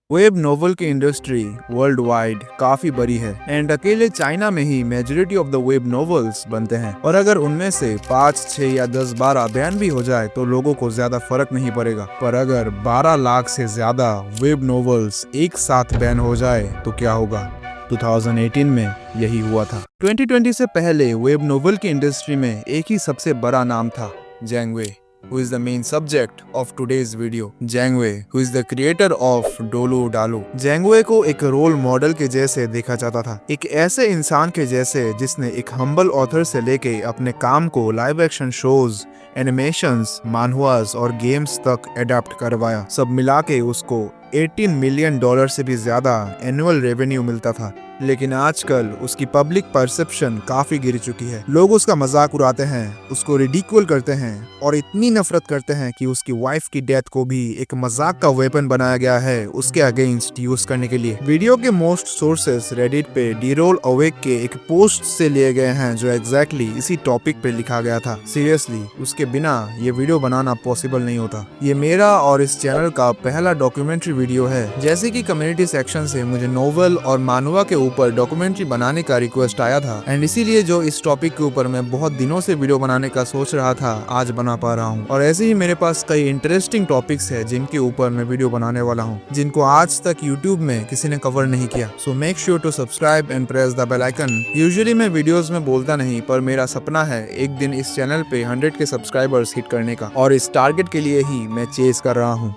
Web novel की industry world wide काफी बड़ी है एंड अकेले चाइना में ही majority of the web novels बनते हैं। और अगर उनमें से 5, 6 या 10, 12 बैन भी हो जाए तो लोगों को ज्यादा फर्क नहीं पड़ेगा। पर अगर 12 लाख से ज्यादा वेब नोवेल्स एक साथ बैन हो जाए तो क्या होगा? 2018 में यही हुआ था। 2020 से पहले वेब नोवेल की इंडस्ट्री में एक ही सबसे बड़ा नाम था, Zhang Wei, who is the main subject of today's video. Zhang Wei, who is the creator of Dolu Dalu. Zhang Wei को एक रोल मॉडल के जैसे देखा जाता था, एक ऐसे इंसान के जैसे जिसने एक हम्बल ऑथर से लेके अपने काम को लाइव एक्शन शोज, एनिमेशंस, मानहुआस और गेम्स तक एडाप्ट करवाया। सब मिला के उसको $18 मिलियन से भी ज्यादा एनुअल रेवेन्यू मिलता था। लेकिन आजकल उसकी पब्लिक परसेप्शन काफी गिर चुकी है। लोग उसका मजाक उड़ाते हैं, उसको रिडिक्यूल करते हैं और इतनी नफरत करते हैं कि उसकी वाइफ की डेथ को भी एक मजाक का वेपन बनाया गया है उसके अगेंस्ट यूज करने के लिए। वीडियो के मोस्ट सोर्सेस रेडिट पे डी-रोल अवेक के एक पोस्ट से लिए गए हैं जो एग्जैक्टली इसी टॉपिक पे लिखा गया था। सीरियसली उसके बिना ये वीडियो बनाना पॉसिबल नहीं होता। ये मेरा और इस चैनल का पहला डॉक्यूमेंट्री वीडियो है। जैसे कि कम्युनिटी सेक्शन से मुझे नोवेल और मानुआ के ऊपर डॉक्यूमेंट्री बनाने का रिक्वेस्ट आया था एंड इसीलिए जो इस टॉपिक के ऊपर मैं बहुत दिनों से वीडियो बनाने का सोच रहा था आज बना पा रहा हूँ। और ऐसे ही मेरे पास कई इंटरेस्टिंग टॉपिक्स है जिनके ऊपर मैं वीडियो बनाने वाला हूँ, जिनको आज तक यूट्यूब में किसी ने कवर नहीं किया। So make sure to subscribe and press the bell icon. Usually मैं वीडियोस में बोलता नहीं, पर मेरा सपना है एक दिन इस चैनल पे 100 के सब्सक्राइबर्स हिट करने का, और इस टारगेट के लिए ही मैं चेस कर रहा हूँ।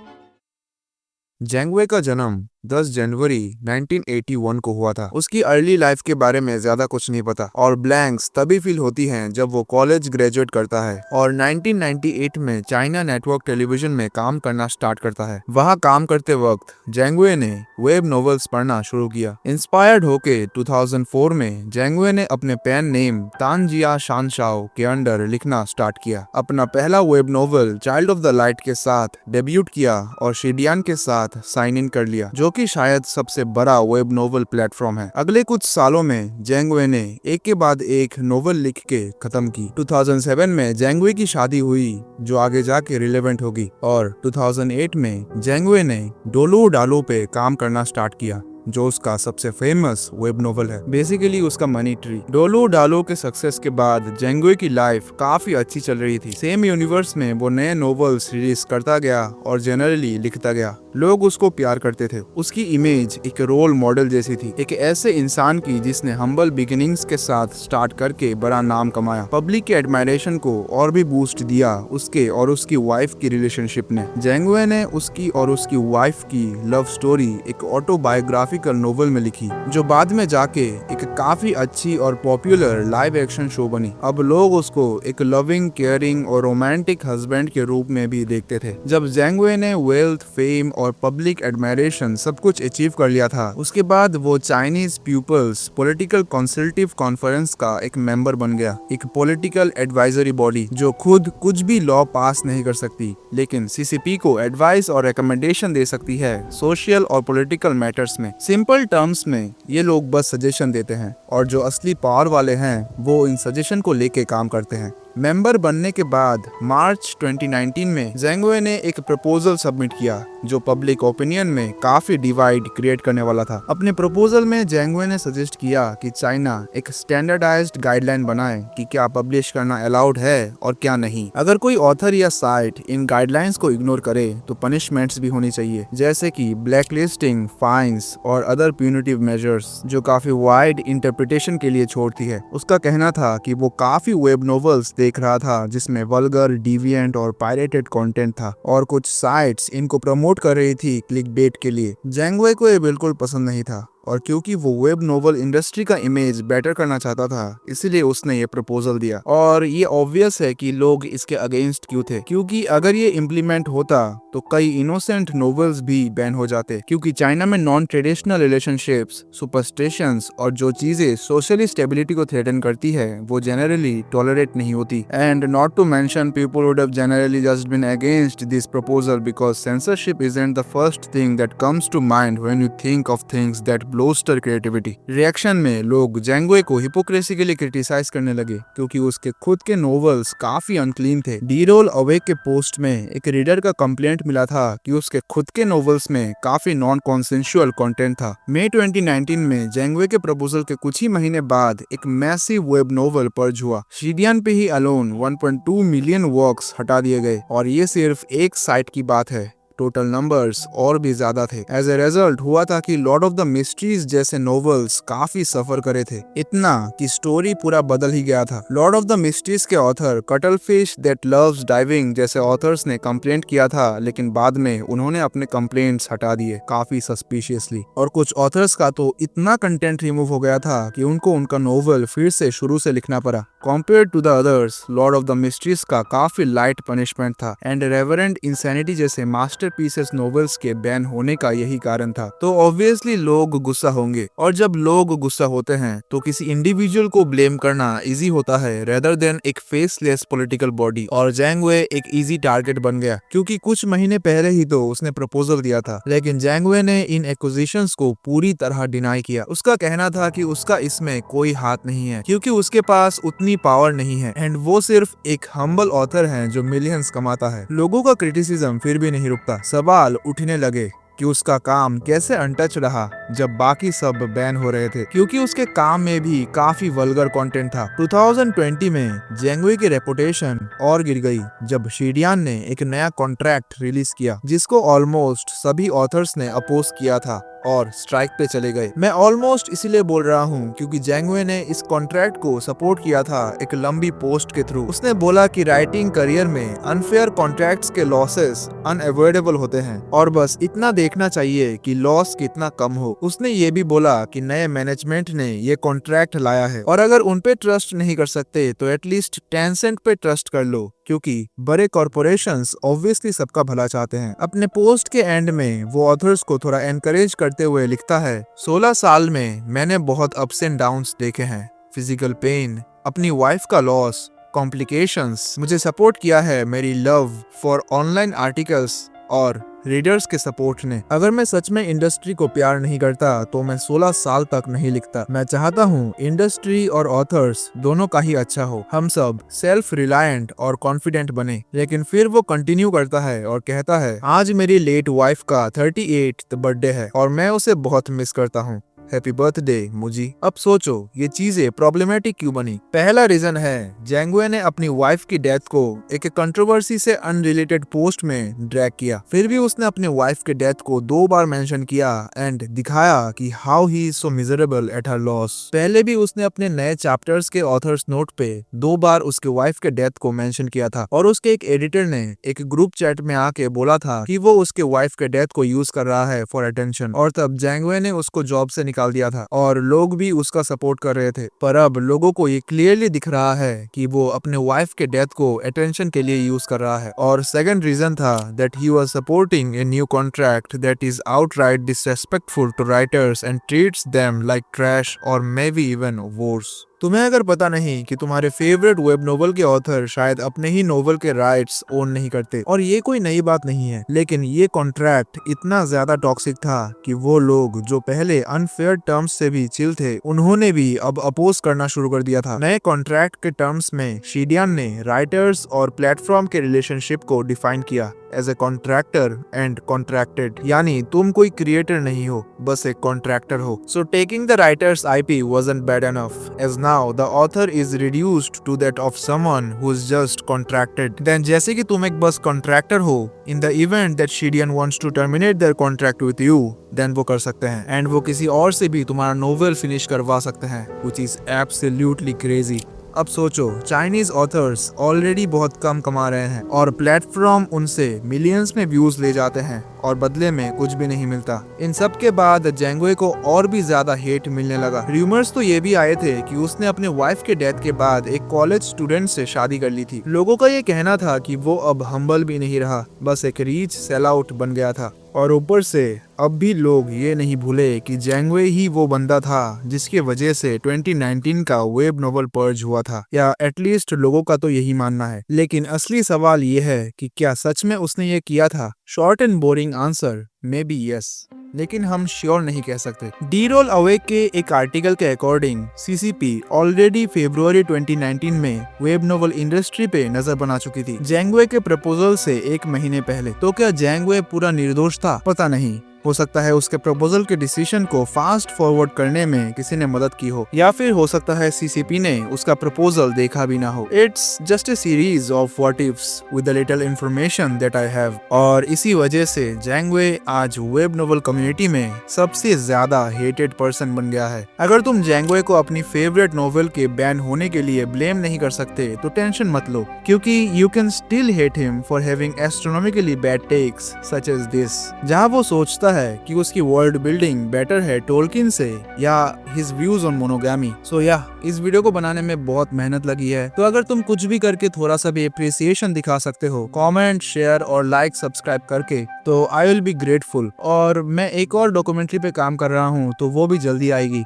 ज़ैंग वे का जन्म 10 जनवरी 1981 को हुआ था। उसकी अर्ली लाइफ के बारे में ज्यादा कुछ नहीं पता और ब्लैंक्स तभी फील होती हैं जब वो कॉलेज ग्रेजुएट करता है और 1998 में चाइना नेटवर्क टेलीविजन में काम करना स्टार्ट करता है। वहाँ काम करते वक्त ज़ैंग वे ने वेब नॉवेल्स पढ़ना शुरू किया। इंस्पायर्ड होके 2004 में ज़ैंग वे ने अपने पेन नेम तानजिया शानशाओ के अंडर लिखना स्टार्ट किया। अपना पहला web novel child of the light के साथ डेब्यूट किया और शिडियान के साथ साइन इन कर लिया, जो कि शायद सबसे बड़ा वेब नोवेल प्लेटफॉर्म है। अगले कुछ सालों में ज़ैंग वे ने एक के बाद एक नोवेल लिख के खत्म की। 2007 में ज़ैंग वे की शादी हुई जो आगे जाके रिलेवेंट होगी, और 2008 में ज़ैंग वे ने डोलू डालू पे काम करना स्टार्ट किया जो उसका सबसे फेमस वेब नोवेल है। बेसिकली उसका मनी ट्री। डोलू डालो के सक्सेस के बाद ज़ैंग वे की लाइफ काफी अच्छी चल रही थी। सेम यूनिवर्स में वो नए नोवेल्स रिलीज करता गया और जनरली लिखता गया। लोग उसको प्यार करते थे। उसकी इमेज एक रोल मॉडल जैसी थी, एक ऐसे इंसान की जिसने हम्बल बिगिनिंग्स के साथ स्टार्ट करके बड़ा नाम कमाया। पब्लिक के एडमायरेशन को और भी बूस्ट दिया उसके और उसकी वाइफ की रिलेशनशिप ने। ज़ैंग वे ने उसकी और उसकी वाइफ की लव स्टोरी एक ऑटोबायोग्राफिकल नोवेल में लिखी जो बाद में जाके एक काफी अच्छी और पॉपुलर लाइव एक्शन शो बनी। अब लोग उसको एक लविंग, केयरिंग और रोमांटिक हस्बैंड के रूप में भी देखते थे। जब ज़ैंग वे ने वेल्थ, फेम और पब्लिक एडमायरेशन सब कुछ अचीव कर लिया था, उसके बाद वो चाइनीज पीपल्स पॉलिटिकल कंसल्टिव कॉन्फ्रेंस का एक मेंबर बन गया। एक पॉलिटिकल एडवाइजरी बॉडी जो खुद कुछ भी लॉ पास नहीं कर सकती, लेकिन सीसीपी को एडवाइस और रिकमेंडेशन दे सकती है सोशल और पॉलिटिकल मैटर्स में। सिंपल टर्म्स में ये लोग बस सजेशन देते हैं और जो असली पावर वाले हैं वो इन सजेशन को लेके काम करते हैं। मेंबर बनने के बाद मार्च 2019 में ज़ैंग वे ने एक प्रपोजल सबमिट किया जो पब्लिक ओपिनियन में काफी डिवाइड क्रिएट करने वाला था। अपने प्रपोजल में ज़ैंग वे ने सजेस्ट किया कि चाइना एक स्टैंडर्डाइज्ड गाइडलाइन बनाए कि क्या पब्लिश करना अलाउड है और क्या नहीं। अगर कोई ऑथर या साइट इन गाइडलाइंस को इग्नोर करे तो पनिशमेंट्स भी होनी चाहिए, जैसे कि ब्लैकलिस्टिंग, फाइन्स और अदर प्यूनिटिव मेजर्स, जो काफी वाइड इंटरप्रिटेशन के लिए छोड़ती है। उसका कहना था कि वो काफी वेब नोवेल्स देख रहा था जिसमें वल्गर, डिविएंट और पायरेटेड कंटेंट था, और कुछ साइट्स इनको प्रमोट कर रही थी क्लिकबेट के लिए। ज़ैंग वे को ये बिल्कुल पसंद नहीं था, और क्योंकि वो वेब नोवेल इंडस्ट्री का इमेज बेटर करना चाहता था इसीलिए उसने ये प्रपोजल दिया। और ये ऑब्वियस है कि लोग इसके अगेंस्ट क्यों थे, क्योंकि अगर ये इम्प्लीमेंट होता तो कई इनोसेंट नोवेल्स भी बैन हो जाते, क्योंकि चाइना में नॉन ट्रेडिशनल रिलेशनशिप्स, सुपरस्टिशंस और जो चीजें सोशली स्टेबिलिटी को थ्रेटन करती है वो जनरली टॉलरेट नहीं होती। And not to mention people would have generally just been against this proposal because censorship isn't the first thing that comes to mind when you think of things that bolster creativity. Reaction में लोग जेंगवे को hypocrisy के लिए criticise करने लगे क्योंकि उसके खुद के नॉवेल्स काफी अनक्लीन थे। डी रोल अवेक के पोस्ट में एक रीडर का कंप्लेंट मिला था कि उसके खुद के नॉवेल्स में काफी नॉन कॉन्सेंशुअल कंटेंट था। मई 2019 में जेंगवे के प्रपोजल के कुछ ही महीने बाद एक मैसिव वेब नॉवल पर्ज हुआ। शीडियन पे ही अलोन 1.2 मिलियन वर्क्स हटा दिए गए और ये सिर्फ एक साइट की बात है। टोटल नंबर्स और भी ज्यादा थे। एज ए रिजल्ट हुआ था कि लॉर्ड ऑफ द मिस्ट्रीज जैसे नॉवेल्स काफी सफर करे थे, इतना कि स्टोरी पूरा बदल ही गया था। लॉर्ड ऑफ द मिस्ट्रीज के author cuttlefish that loves diving जैसे ऑथर्स ने कंप्लेंट किया था, लेकिन बाद में उन्होंने अपने कंप्लेंट्स हटा दिए काफी सस्पिशियसली। और कुछ ऑथर्स का तो इतना कंटेंट रिमूव हो गया था कि उनको उनका नॉवल फिर से शुरू से लिखना पड़ा। Compare to the others, Lord of the Mysteries का काफी लाइट पनिशमेंट था एंड रेवरेंट इंसैनिटी जैसे मास्टरपीसेस नॉवेल्स के बैन होने का यही कारण था। तो ऑब्वियसली लोग गुस्सा होंगे, और जब लोग गुस्सा होते हैं तो किसी इंडिविजुअल को ब्लेम करना इजी होता है रेदर देन एक फेसलेस पॉलिटिकल बॉडी। और जेंगवे एक इजी टारगेट बन गया क्योंकि कुछ महीने पहले ही तो उसने प्रपोजल दिया था, लेकिन जेंगवे ने इन एक्विजिशंस को पूरी तरह डिनाई किया। उसका कहना था कि उसका इसमें कोई हाथ नहीं है क्योंकि उसके पास उतनी पावर नहीं है एंड वो सिर्फ एक हम्बल ऑथर है जो मिलियंस कमाता है। लोगों का क्रिटिसिज्म फिर भी नहीं रुकता। सवाल उठने लगे कि उसका काम कैसे अनटच रहा जब बाकी सब बैन हो रहे थे, क्योंकि उसके काम में भी काफी वल्गर कंटेंट था। 2020 में जेंगवे की रेपुटेशन और गिर गई जब शीडियन ने एक नया कॉन्ट्रैक्ट रिलीज किया जिसको ऑलमोस्ट सभी ऑथर्स ने अपोज किया था और स्ट्राइक पे चले गए। मैं ऑलमोस्ट इसीलिए बोल रहा हूँ क्योंकि जेंगवे ने इस कॉन्ट्रैक्ट को सपोर्ट किया था एक लंबी पोस्ट के थ्रू। उसने बोला कि राइटिंग करियर में अनफेयर कॉन्ट्रैक्ट्स के लॉसेस अनअवॉइडेबल होते हैं और बस इतना देखना चाहिए कि लॉस कितना कम हो। उसने ये भी बोला कि नए मैनेजमेंट ने ये कॉन्ट्रैक्ट लाया है और अगर उन पे ट्रस्ट नहीं कर सकते तो एटलीस्ट टेंसेंट पे ट्रस्ट कर लो, क्योंकि बड़े कॉर्पोरेशंस ऑब्वियसली सबका भला चाहते हैं। अपने पोस्ट के एंड में वो ऑथर्स को थोड़ा एनकरेज करते हुए लिखता है, 16 साल में मैंने बहुत अप्स एंड डाउन्स देखे हैं। फिजिकल पेन, अपनी वाइफ का लॉस, कॉम्प्लिकेशंस। मुझे सपोर्ट किया है मेरी लव फॉर ऑनलाइन आर्टिकल्स और रीडर्स के सपोर्ट ने। अगर मैं सच में इंडस्ट्री को प्यार नहीं करता तो मैं 16 साल तक नहीं लिखता। मैं चाहता हूँ इंडस्ट्री और ऑथर्स दोनों का ही अच्छा हो, हम सब सेल्फ रिलायंट और कॉन्फिडेंट बने। लेकिन फिर वो कंटिन्यू करता है और कहता है, आज मेरी लेट वाइफ का 38th बर्थडे है और मैं उसे बहुत मिस करता हूँ। हैप्पी बर्थडे मुजी। अब सोचो ये चीजें प्रॉब्लमेटिक क्यों बनी। पहला रीजन है जेंगवे ने अपनी वाइफ की डेथ को एक कंट्रोवर्सी से अनरिलेटेड पोस्ट में ड्रैग किया। फिर भी उसने अपने वाइफ के डेथ को 2 बार मेंशन किया एंड दिखाया कि how he is so miserable at her loss. पहले भी उसने अपने नए चैप्टर्स के ऑथर्स नोट पे 2 बार उसके वाइफ के डेथ को मेंशन किया था और उसके एक एडिटर ने एक ग्रुप चैट में आके बोला था कि वो उसके वाइफ के डेथ को यूज कर रहा है फॉर अटेंशन, और तब जेंगवे ने उसको जॉब से निकाल दिया था और लोग भी उसका सपोर्ट कर रहे थे। पर अब लोगों को ये क्लियरली दिख रहा है कि वो अपने वाइफ के डेथ को अटेंशन के लिए यूज कर रहा है। और सेकंड रीजन था that he was supporting a new contract that is outright disrespectful to writers and treats them like trash और मे बी इवन वर्स। तुम्हें अगर पता नहीं कि तुम्हारे फेवरेट वेब नोवेल के ऑथर शायद अपने ही नोवेल के राइट्स ओन नहीं करते, और ये कोई नई बात नहीं है, लेकिन ये कॉन्ट्रैक्ट इतना ज्यादा टॉक्सिक था कि वो लोग जो पहले अनफेयर टर्म्स से भी चिल थे उन्होंने भी अब अपोज करना शुरू कर दिया था। नए कॉन्ट्रैक्ट के टर्म्स में शीडियन ने राइटर्स और प्लेटफॉर्म के रिलेशनशिप को डिफाइन किया as a contractor and contracted, यानी तुम कोई क्रिएटर नहीं हो, बस एक कॉन्ट्रैक्टर हो। So taking the writers IP wasn't bad enough, as now the author is reduced to that of someone who is just contracted. Then जैसे कि तुम एक बस कॉन्ट्रैक्टर हो, in the event that Shidian wants to terminate their contract with you, then वो कर सकते हैं एंड वो किसी और से भी तुम्हारा नोवेल फिनिश करवा सकते हैं, which is absolutely crazy. अब सोचो, चाइनीज ऑथर्स ऑलरेडी बहुत कम कमा रहे हैं और प्लेटफॉर्म उनसे मिलियंस में व्यूज ले जाते हैं और बदले में कुछ भी नहीं मिलता। इन सब के बाद जेंगवे को और भी ज्यादा हेट मिलने लगा। र्यूमर्स तो ये भी आए थे कि उसने अपने वाइफ के डेथ के बाद एक कॉलेज स्टूडेंट से शादी कर ली थी। लोगों का ये कहना था कि वो अब हम्बल भी नहीं रहा, बस एक रीच सेल आउट बन गया था। और ऊपर से अब भी लोग ये नहीं भूले कि जेंगवे ही वो बंदा था जिसकी वजह से 2019 का वेब नोवेल पर्ज हुआ था, या एटलीस्ट लोगों का तो यही मानना है। लेकिन असली सवाल ये है कि क्या सच में उसने ये किया था? Short and boring answer, may be yes. लेकिन हम श्योर नहीं कह सकते। डी रोल अवेक के एक आर्टिकल के अकॉर्डिंग सीसीपी ऑलरेडी फरवरी 2019 में वेब नोवेल इंडस्ट्री पे नजर बना चुकी थी, जैंग वे के प्रपोजल से 1 महीने पहले। तो क्या जैंग वे पूरा निर्दोष था? पता नहीं, हो सकता है उसके प्रपोजल के डिसीजन को फास्ट फॉरवर्ड करने में किसी ने मदद की हो, या फिर हो सकता है सीसीपी ने उसका प्रपोजल देखा भी ना हो। It's just a series of what ifs with the little information that I have. और इसी वजह से जैंग वे आज वेब नोवेल कम्युनिटी में सबसे ज्यादा हेटेड पर्सन बन गया है। अगर तुम जैंग वे को अपनी फेवरेट नोवेल के बैन होने के लिए ब्लेम नहीं कर सकते तो टेंशन मत लो, क्योंकि you can still hate him for having astronomically bad takes such as this, जहां वो सोचता है कि उसकी वर्ल्ड बिल्डिंग बेटर है टोल्किन से, या his views on monogamy. So या इस वीडियो को बनाने में बहुत मेहनत लगी है, तो अगर तुम कुछ भी करके थोड़ा सा भी अप्रिसिएशन दिखा सकते हो कमेंट, शेयर और लाइक सब्सक्राइब करके, तो आई विल बी ग्रेटफुल। और मैं एक और डॉक्यूमेंट्री पे काम कर रहा हूँ, तो वो भी जल्दी आएगी।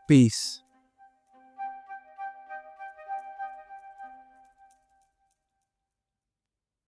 पीस।